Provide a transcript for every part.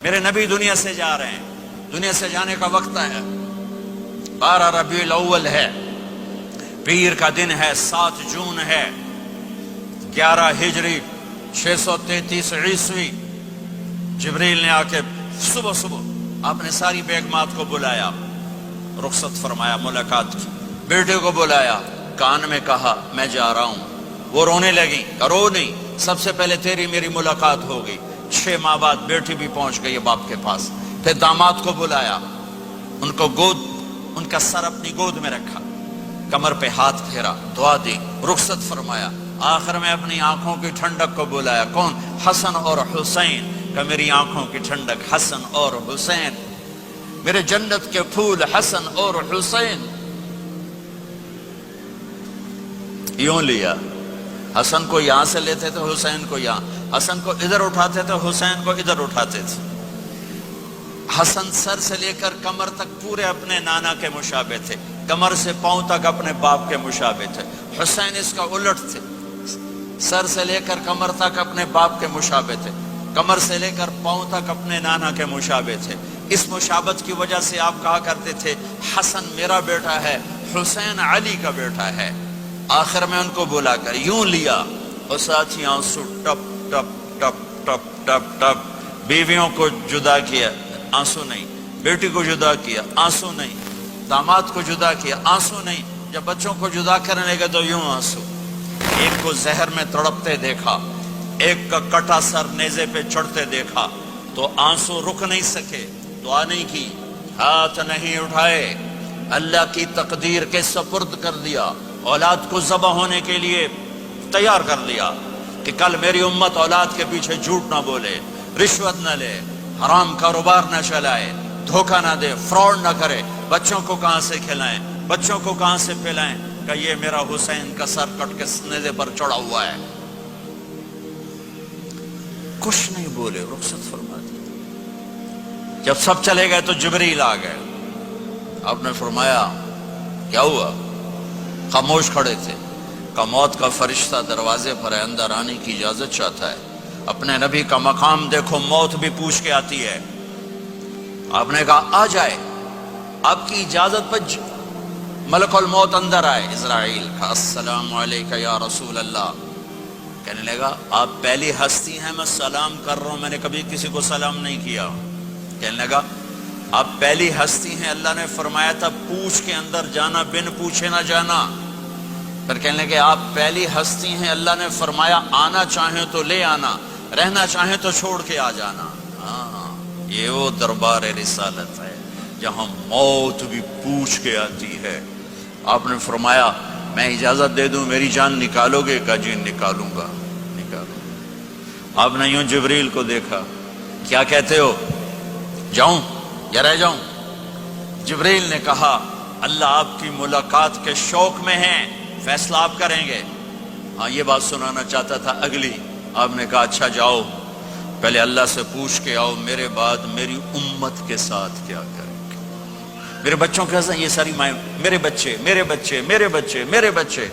میرے نبی دنیا سے جا رہے ہیں، دنیا سے جانے کا وقت ہے، 12 ربیع الاول ہے، پیر کا دن ہے، 7 جون ہے، 11 ہجری 633 عیسوی۔ جبریل نے آ کے صبح صبح آپ نے ساری بیگمات کو بلایا، رخصت فرمایا، ملاقات کی، بیٹے کو بلایا، کان میں کہا میں جا رہا ہوں۔ وہ رونے لگی، رو نہیں، سب سے پہلے تیری میری ملاقات ہوگی۔ 6 ماہ بعد بیٹی بھی پہنچ گئی باپ کے پاس۔ پھر داماد کو بلایا، ان کو ان کا سر اپنی گود میں رکھا، کمر پہ ہاتھ پھیرا، دعا دی، رخصت فرمایا۔ آخر میں اپنی آنکھوں کی ٹھنڈک کو بلایا، کون؟ حسن اور حسین، کہ میری آنکھوں کی ٹھنڈک حسن اور حسین، میرے جنت کے پھول حسن اور حسین۔ یوں لیا، حسن کو یہاں سے لیتے تھے، حسین کو یہاں، حسن کو ادھر اٹھاتے تھے، حسین کو ادھر اٹھاتے تھے۔ حسن سر سے لے کر کمر تک پورے اپنے نانا کے مشابہ تھے، کمر سے پاؤں تک اپنے باپ کے مشابہ تھے۔ حسین اس کا الٹ تھے، سر سے لے کر کمر تک اپنے باپ کے مشابہ تھے، کمر سے لے کر پاؤں تک اپنے نانا کے مشابہ تھے۔ اس مشابہت کی وجہ سے آپ کہا کرتے تھے حسن میرا بیٹا ہے، حسین علی کا بیٹا ہے۔ آخر میں ان کو بلا کر یوں لیا، اور ساتھ ہی آنسو ٹپ ٹپ ٹپ ٹپ ٹپ ٹپ۔ بیویوں کو جدا کیا، آنسو نہیں، بیٹی کو جدا کیا، آنسو نہیں، داماد کو جدا کیا، آنسو نہیں، جب بچوں کو جدا کرنے لگے تو یوں آنسو۔ ایک کو زہر میں تڑپتے دیکھا، ایک کا کٹا سر نیزے پہ چڑھتے دیکھا، تو آنسو رک نہیں سکے، دعا نہیں کی، ہاتھ نہیں اٹھائے، اللہ کی تقدیر کے سپرد کر دیا، اولاد کو ذبح ہونے کے لیے تیار کر دیا کہ کل میری امت اولاد کے پیچھے جھوٹ نہ بولے، رشوت نہ لے، حرام کاروبار نہ چلائے، دھوکہ نہ دے، فراڈ نہ کرے، بچوں کو کہاں سے کھلائیں، بچوں کو کہاں سے پلائیں، کہ یہ میرا حسین کا سر کٹ کے نیزے پر چڑھا ہوا ہے۔ کچھ نہیں بولے، رخصت فرما دی۔ جب سب چلے گئے تو جبریل آ گئے، آپ نے فرمایا کیا ہوا؟ خاموش کھڑے تھے، کہ موت کا فرشتہ دروازے پر ہے، اندر آنے کی اجازت چاہتا ہے۔ اپنے نبی کا مقام دیکھو، موت بھی پوچھ کے آتی ہے۔ آپ نے کہا آ جائے، آپ کی اجازت پر ملک الموت اندر آئے۔ اسرائیل کا السلام علیکہ یا رسول اللہ، کہنے لگا آپ پہلی ہستی ہیں میں سلام کر رہا ہوں، میں نے کبھی کسی کو سلام نہیں کیا۔ کہنے لگا آپ پہلی ہستی ہیں، اللہ نے فرمایا تھا پوچھ کے اندر جانا، بن پوچھے نہ جانا۔ پھر کہنے لگے آپ پہلی ہستی ہیں، اللہ نے فرمایا آنا چاہیں تو لے آنا، رہنا چاہیں تو چھوڑ کے آ جانا۔ ہاں، یہ وہ دربار رسالت ہے جہاں موت بھی پوچھ کے آتی ہے۔ آپ نے فرمایا میں اجازت دے دوں میری جان نکالو گے؟ کہا جی نکالوں گا، نکالو۔ آپ نے یوں جبریل کو دیکھا، کیا کہتے ہو، جاؤں یا رہ جاؤں؟ جبریل نے کہا اللہ آپ کی ملاقات کے شوق میں ہیں، فیصلہ آپ کریں گے۔ ہاں یہ بات سنانا چاہتا تھا اگلی۔ آپ نے کہا اچھا جاؤ، پہلے اللہ سے پوچھ کے آؤ میرے بعد میری امت کے ساتھ کیا کریں گے، میرے بچوں کے ساتھ۔ یہ ساری مائیں، میرے بچے میرے بچے میرے بچے میرے بچے۔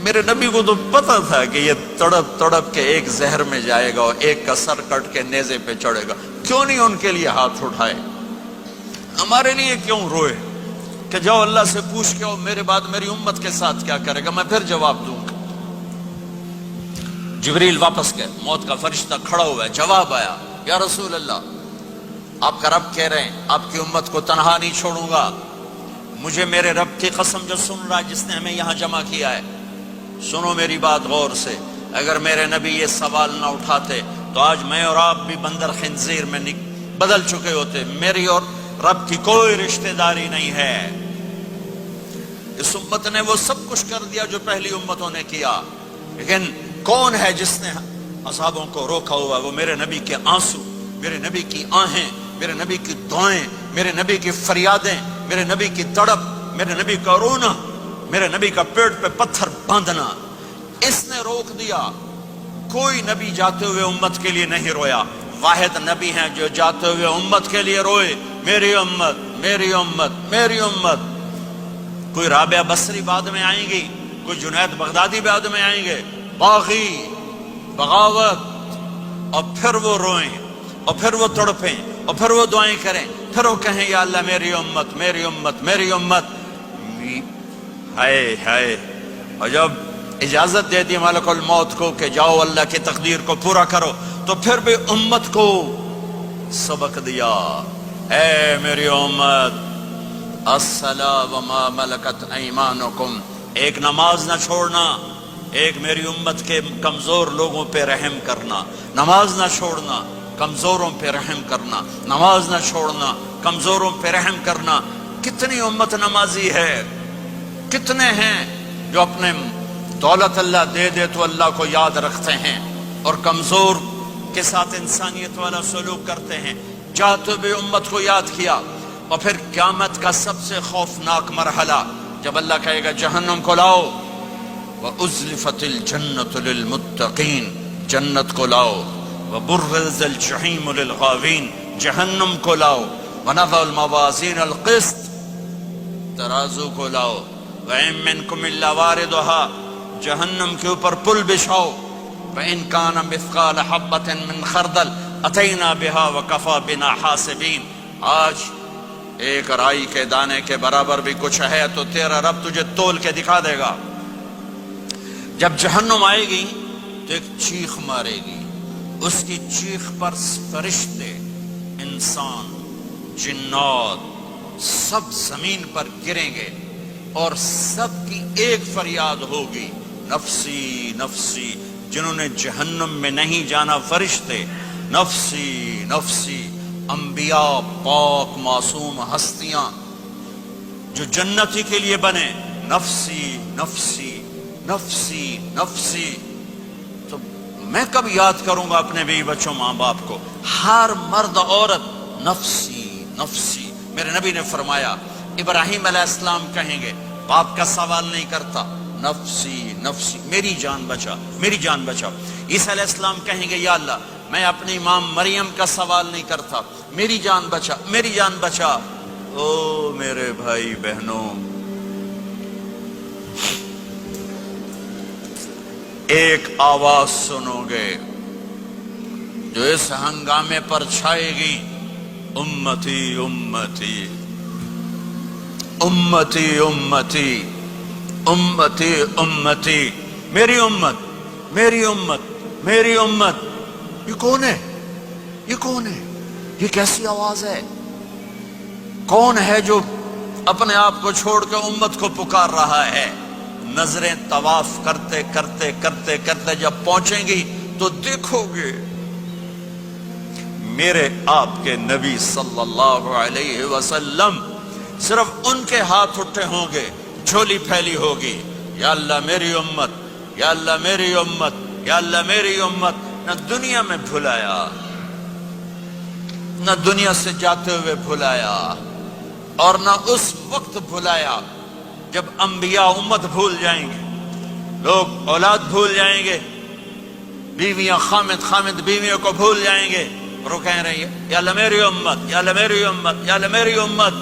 میرے نبی کو تو پتا تھا کہ یہ تڑپ تڑپ کے ایک زہر میں جائے گا اور ایک کا سر کٹ کے نیزے پہ چڑھے گا، کیوں نہیں ان کے لیے ہاتھ اٹھائے؟ ہمارے لیے کیوں روئے کہ جاؤ اللہ سے پوچھ کے آؤ میرے بعد میری امت کے ساتھ کیا کرے گا، میں پھر جواب دوں گا۔ جبریل واپس گئے، موت کا فرشتہ کھڑا ہوا ہے، جواب آیا یا رسول اللہ آپ کا رب کہہ رہے ہیں آپ کی امت کو تنہا نہیں چھوڑوں گا۔ مجھے میرے رب کی قسم جو سن رہا ہے، جس نے ہمیں یہاں جمع کیا ہے، سنو میری بات غور سے، اگر میرے نبی یہ سوال نہ اٹھاتے تو آج میں اور آپ بھی بندر خنزیر میں بدل چکے ہوتے۔ میری اور رب کی کوئی رشتہ داری نہیں ہے۔ اس امت نے وہ سب کچھ کر دیا جو پہلی امتوں نے کیا، لیکن کون ہے جس نے اصحابوں کو روکا ہوا؟ وہ میرے نبی کے آنسو، میرے نبی کی آہیں، میرے نبی کی دعائیں، میرے نبی کی فریادیں، میرے نبی کی تڑپ، میرے نبی کا رونا، میرے نبی کا پیٹ پہ پتھر باندھنا، اس نے روک دیا۔ کوئی نبی جاتے ہوئے امت کے لیے نہیں رویا، واحد نبی ہیں جو جاتے ہوئے امت کے لیے روئے، میری امت میری امت میری امت۔ کوئی رابعہ بصری بعد میں آئیں گی، کوئی جنید بغدادی بعد میں آئیں گے، باغی بغاوت، اور پھر وہ روئیں، اور پھر وہ تڑپیں، اور پھر وہ دعائیں کریں، پھر وہ کہیں یا اللہ میری امت میری امت میری امت. ہائے ہائے. اور جب اجازت دے دی ملک الموت کو کہ جاؤ اللہ کی تقدیر کو پورا کرو، تو پھر بھی امت کو سبق دیا، اے میری امت الصلاۃ وما ملکت ایمانکم، ایک نماز نہ چھوڑنا، ایک میری امت کے کمزور لوگوں پہ رحم کرنا، نماز نہ چھوڑنا، کمزوروں پہ رحم کرنا، نماز نہ چھوڑنا، کمزوروں پہ رحم کرنا. کتنی امت نمازی ہے، کتنے ہیں جو اپنے دولت اللہ دے دے تو اللہ کو یاد رکھتے ہیں اور کمزور کے ساتھ انسانیت والا سلوک کرتے ہیں. چاہتے بھی امت کو یاد کیا. اور پھر قیامت کا سب سے خوفناک مرحلہ جب اللہ کہے گا جہنم کو لاؤ، وَأُزْلِفَتِ الْجَنَّةُ لِلْمُتَّقِينَ، جنت کو لاؤ، وَبُرِّزَ الْجَحِيمُ لِلْغَاوِينَ، جہنم کو لاؤ، وَنَضَعُ الْمَوَازِينَ الْقِسْطَ، ترازو کو لاؤ، وَإِن مِّنكُمْ إِلَّا وَارِدُهَا، جہنم کے اوپر پل بچھاؤ، وَإِن كَانَ مِثْقَالَ حَبَّةٍ مِّنْ خَرْدَلٍ أَتَيْنَا بِهَا وَكَفَى بِنَا حَاسِبِينَ. آج ایک رائی کے دانے کے برابر بھی کچھ ہے تو تیرا رب تجھے تول کے دکھا دے گا. جب جہنم آئے گی تو ایک چیخ مارے گی، اس کی چیخ پر فرشتے، انسان، جنات سب زمین پر گریں گے اور سب کی ایک فریاد ہوگی، نفسی نفسی. جنہوں نے جہنم میں نہیں جانا فرشتے، نفسی نفسی. انبیاء، پاک معصوم ہستیاں جو جنتی کے لیے بنے، نفسی نفسی نفسی نفسی. تو میں کب یاد کروں گا اپنے بیوی بچوں ماں باپ کو؟ ہر مرد عورت نفسی نفسی. میرے نبی نے فرمایا ابراہیم علیہ السلام کہیں گے، باپ کا سوال نہیں کرتا، نفسی نفسی، میری جان بچا میری جان بچا. عیسیٰ علیہ السلام کہیں گے یا اللہ میں اپنی ماں مریم کا سوال نہیں کرتا، میری جان بچا میری جان بچا. او میرے بھائی بہنوں، ایک آواز سنو گے جو اس ہنگامے پر چھائے گی، امتی امتی امتی امتی امتی امتی، میری امت میری امت میری امت. یہ کون ہے؟ یہ کون ہے؟ یہ کیسی آواز ہے؟ کون ہے جو اپنے آپ کو چھوڑ کے امت کو پکار رہا ہے؟ نظریں طواف کرتے کرتے کرتے کرتے جب پہنچیں گی تو دیکھو گے میرے آپ کے نبی صلی اللہ علیہ وسلم، صرف ان کے ہاتھ اٹھے ہوں گے، جھولی پھیلی ہوگی، یا اللہ میری امت یا اللہ میری امت یا اللہ میری امت. نہ دنیا میں بھلایا، نہ دنیا سے جاتے ہوئے بھلایا، اور نہ اس وقت بھلایا جب انبیاء امت بھول جائیں گے، لوگ اولاد بھول جائیں گے، بیویاں خامد بیویوں کو بھول جائیں گے، اور وہ کہہ رہی ہے یا اللہ میری امت یا اللہ میری امت یا اللہ میری امت.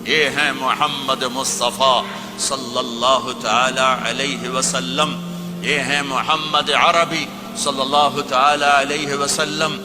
یہ ہیں محمد مصطفیٰ صلی اللہ تعالی علیہ وسلم، یہ ہیں محمد عربی صلی اللہ تعالی علیہ وسلم.